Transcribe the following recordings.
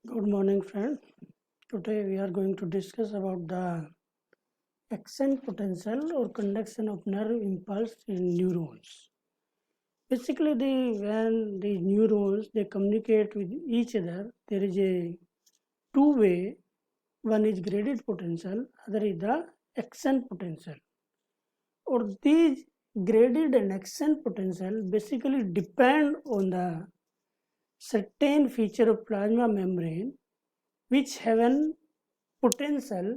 Good morning, friend. Today we are going to discuss about the action potential or conduction of nerve impulse in neurons. Basically, when the neurons they communicate with each other, there is a two-way. One is graded potential, other is the action potential. Or these graded and action potential basically depend on the certain feature of plasma membrane which have an potential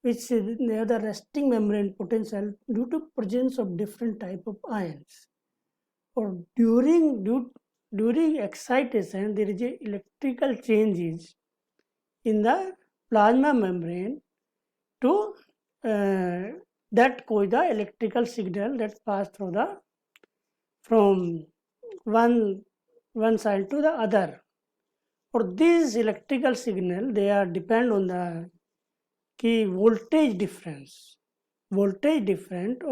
which is near the resting membrane potential due to presence of different type of ions. Or during excitation, there is a electrical changes in the plasma membrane to that cause the electrical signal that pass through the from one one side to the other. Or these electrical signal they are depend on the key voltage difference or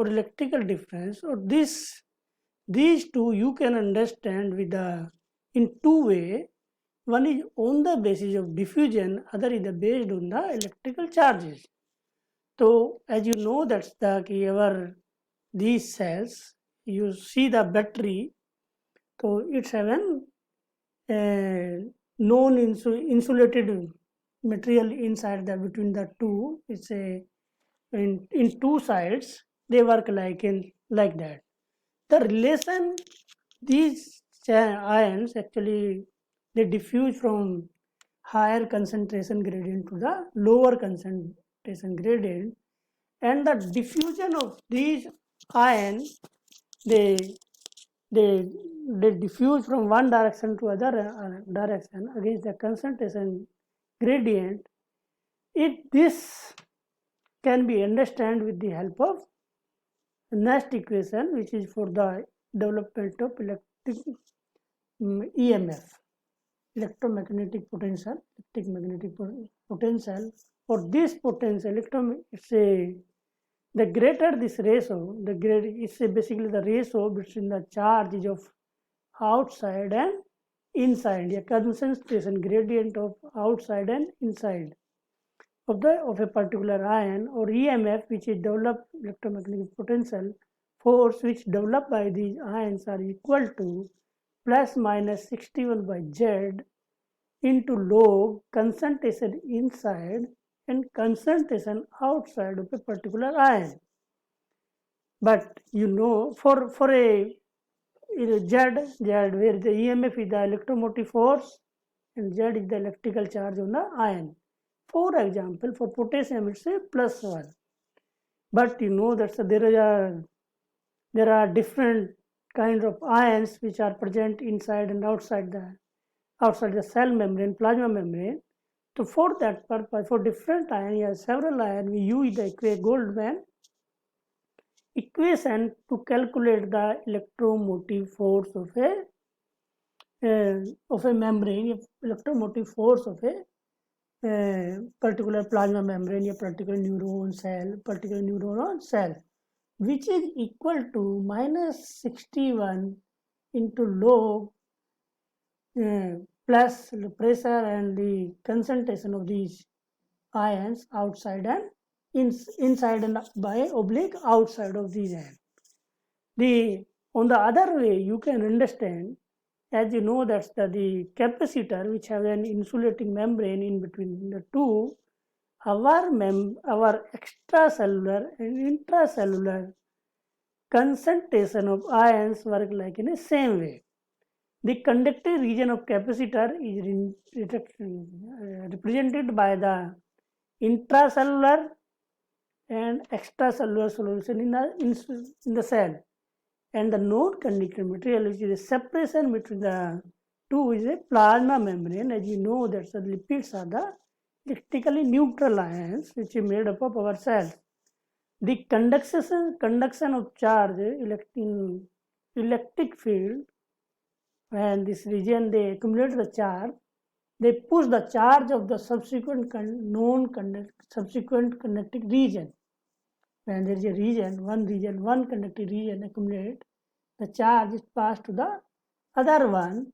electrical difference, or these two you can understand with the in two way. One is on the basis of diffusion, other is based on the electrical charges. So as you know, that's the key our these cells, you see the battery, so it's have an non insulated material inside the between the two. It's a in two sides they work like that. The relation these ions actually they diffuse from higher concentration gradient to the lower concentration gradient, and the diffusion of these ions they they they diffuse from one direction to other direction against the concentration gradient. This can be understood with the help of next equation, which is for the development of electric EMF, electromagnetic potential. Electric magnetic potential, or this potential it's a the greater this ratio, the greater it's basically the ratio between the charges of outside and inside, a concentration gradient of outside and inside of a particular ion, or EMF, which is developed electromagnetic potential force which developed by these ions, are equal to plus minus 61 by Z into log concentration inside and concentration outside of a particular ion. But you know, for a Z, where the EMF is the electromotive force and Z is the electrical charge on the ion. For example, for potassium it's a plus 1. But you know that there are different kinds of ions which are present inside and outside the cell membrane, plasma membrane. So for that purpose, for different ions, several ions, we use the Goldman equation to calculate the electromotive force of a membrane, electromotive force of a particular plasma membrane, a particular neuron cell, which is equal to minus 61 into log plus the pressure and the concentration of these ions outside and inside and by oblique outside of these ions. On the other way, you can understand, as you know, that's the capacitor which has an insulating membrane in between the two. Our extracellular and intracellular concentration of ions work like in the same way. The conductive region of capacitor is represented by the intracellular and extracellular solution in the cell, and the non-conductive material, which is a separation between the two, is a plasma membrane. As you know, that the lipids are the electrically neutral ions which is made up of our cells. The conduction of charge in electric field, when this region they accumulate the charge, they push the charge of the subsequent conducting region. When there is a one conducting region accumulate, the charge is passed to the other one,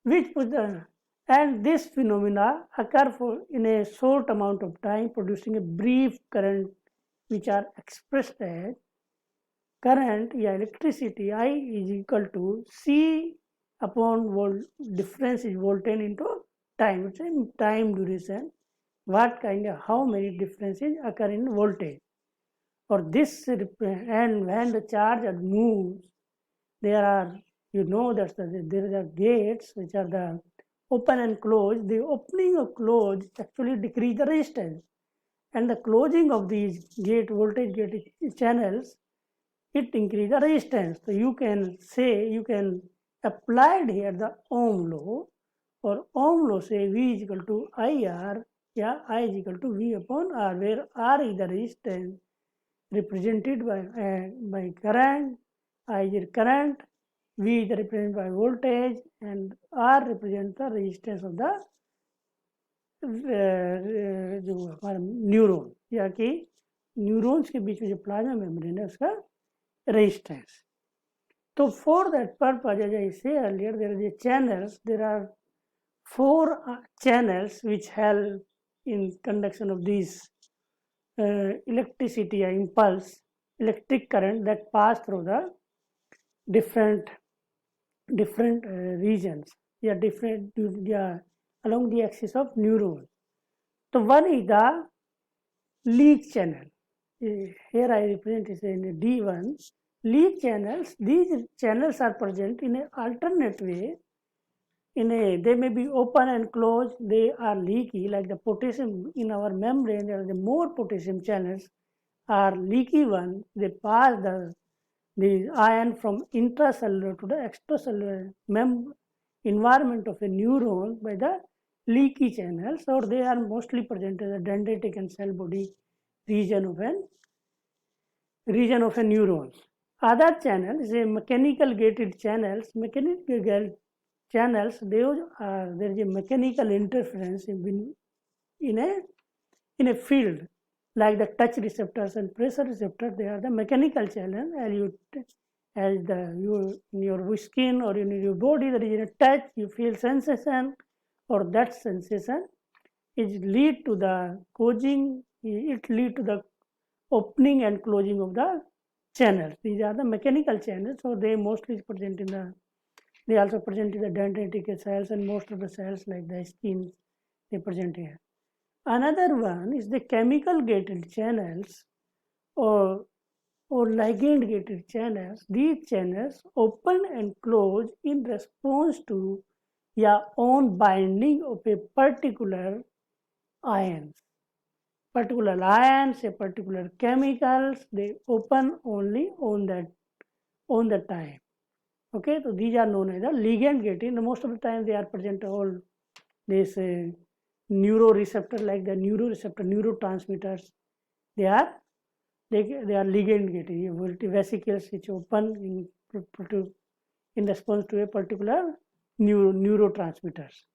which puts the and this phenomena occur in a short amount of time, producing a brief current which are expressed as current, electricity I is equal to C upon difference is voltage into time. It's in time duration. What kind of how many differences occur in voltage? Or this and when the charge moves, there are that there are gates which are the open and close. The opening or close actually decrease the resistance, and the closing of these voltage gate channels, it increase the resistance. So you can say, you can apply here the Ohm law, or Ohm law say V is equal to IR, yeah, I is equal to V upon R, where R is the resistance represented by current, I is current, V is represented by voltage, and R represents the resistance of the जो हमारा neuron, या कि neurons के बीच में जो plasma membrane है उसका resistance. So for that purpose, as I say earlier, there are channels. There are 4 channels which help in conduction of these electricity impulse, electric current that pass through the different regions, along the axis of neuron. So one is the leak channel. Here I represent it in a D1. Leak channels, these channels are present in an alternate way. They may be open and closed, they are leaky, like the potassium in our membrane. There are the more potassium channels are leaky one. They pass the ion from intracellular to the extracellular environment of a neuron by the leaky channels, or they are mostly present in the dendritic and cell body region of a neuron. Other channel is a mechanical gated channels. Mechanical channels, there is a mechanical interference in a field, like the touch receptors and pressure receptors. They are the mechanical channel. In your skin or in your body, there is a touch, you feel sensation, or that sensation is lead to the causing, it lead to the opening and closing of the channels. These are the mechanical channels, so they mostly present in the, they also present in the dendritic cells, and most of the cells like the skin, they present here. Another one is the chemical gated channels, or ligand gated channels. These channels open and close in response to on binding of a particular ions. Particular ions, a particular chemicals, they open only on the time. Okay, so these are known as the ligand gated. Most of the time they are present all this neuroreceptor, like the neurotransmitters. They are ligand gated. Vesicles which open in response to a particular neurotransmitters.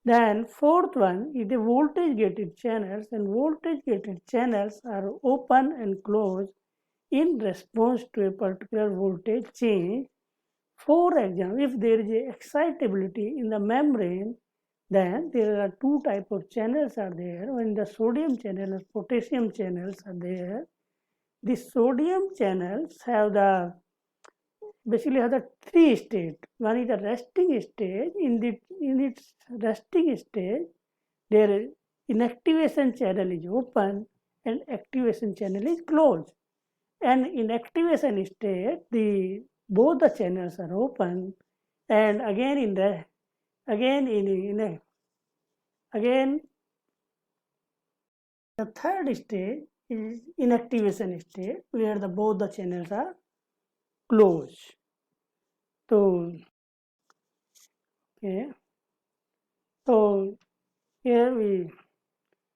Then fourth one is the voltage gated channels, and voltage gated channels are open and closed in response to a particular voltage change. For example, if there is a excitability in the membrane, then there are 2 types of channels are there. When the sodium channel and potassium channels are there, the sodium channels basically have the 3 states. One is the resting stage. In its resting stage, their inactivation channel is open and activation channel is closed. And in activation state, both the channels are open, and again the third stage is inactivation state, where both the channels are closed. So okay, so here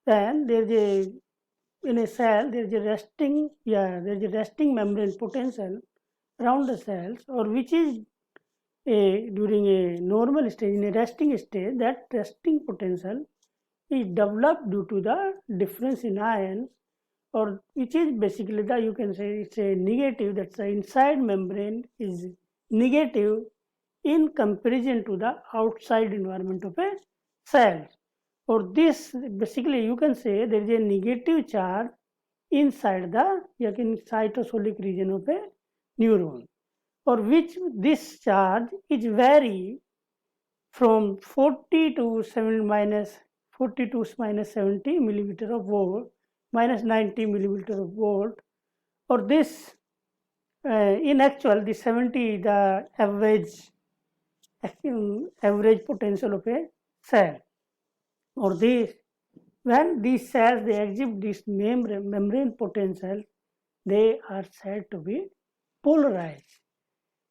then there's a in a cell there's a resting membrane potential around the cells, or which is during a normal stage, in a resting stage, that resting potential is developed due to the difference in ions, or which is basically you can say it's a negative, that's the inside membrane is negative in comparison to the outside environment of a cells. Or this basically you can say there is a negative charge inside the cytosolic region of a neuron, or which this charge is vary from 40 to 7 minus 40 to minus 70 millimeter of volt, minus 90 millimeter of volt, or this in actual the 70 the average potential of a cell, or this when these cells they exhibit this membrane potential, they are said to be polarized.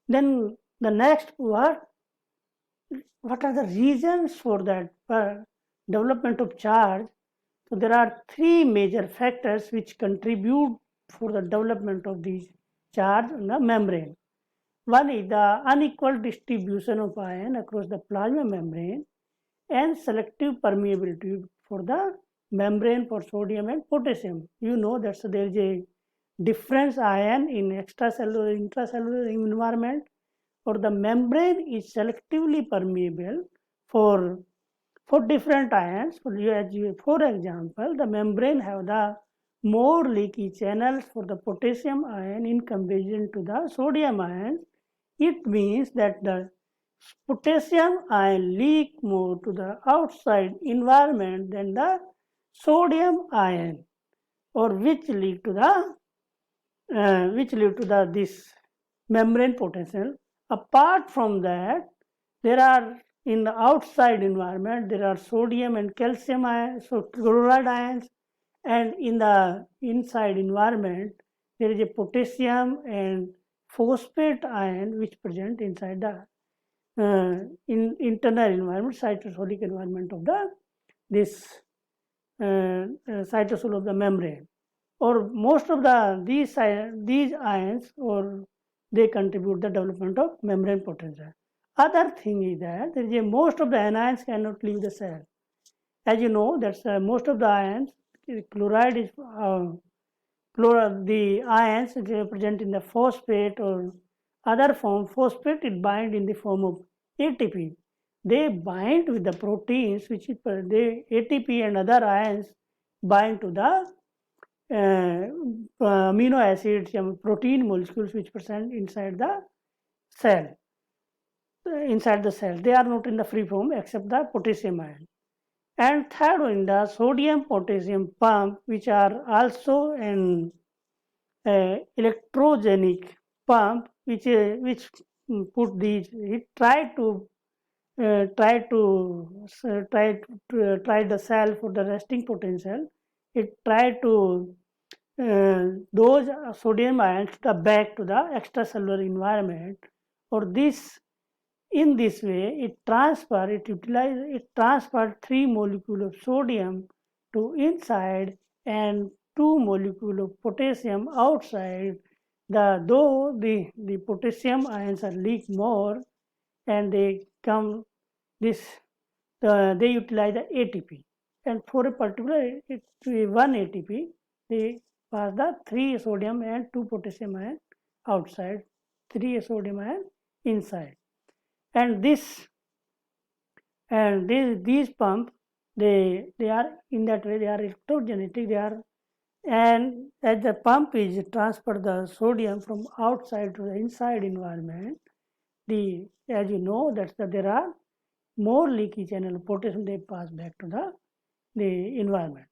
Then the next what are the reasons for that development of charge? So there are three major factors which contribute for the development of these charge on the membrane. One is the unequal distribution of ion across the plasma membrane and selective permeability for the membrane for sodium and potassium. You know that there is a difference ion in extracellular intracellular environment, or the membrane is selectively permeable for different ions. For example, the membrane have the more leaky channels for the potassium ion in comparison to the sodium ion. It means that the potassium ion leak more to the outside environment than the sodium ion, or which lead to this membrane potential. Apart from that, there are in the outside environment there are sodium and calcium ions, so chloride ions, and in the inside environment there is a potassium and phosphate ion which present inside the in internal environment, cytosolic environment of the this cytosol of the membrane. Or most of these ions, or they contribute the development of membrane potential. Other thing is that there is most of the anions cannot leave the cell. As you know, that's most of the ions, chloride is the ions present in the phosphate or other form. Phosphate it bind in the form of ATP. They bind with the proteins, which is the ATP and other ions bind to the amino acids, protein molecules which present inside the cell. They are not in the free form except the potassium ion. And third one, the sodium potassium pump, which are also an electrogenic pump, which put these. It try the cell for the resting potential. It tried to those sodium ions back to the extracellular environment, or this in this way it transfer 3 molecules of sodium to inside and 2 molecules of potassium outside. Though the potassium ions are leak more, and they come this they utilize the ATP, and for a particular one ATP they pass the 3 sodium and 2 potassium ion outside, 3 sodium ion inside. And these pumps they are in that way, they are electrogenetic, they are, and as the pump is transfer the sodium from outside to the inside environment, as you know that there are more leaky channel potassium, they pass back to the environment.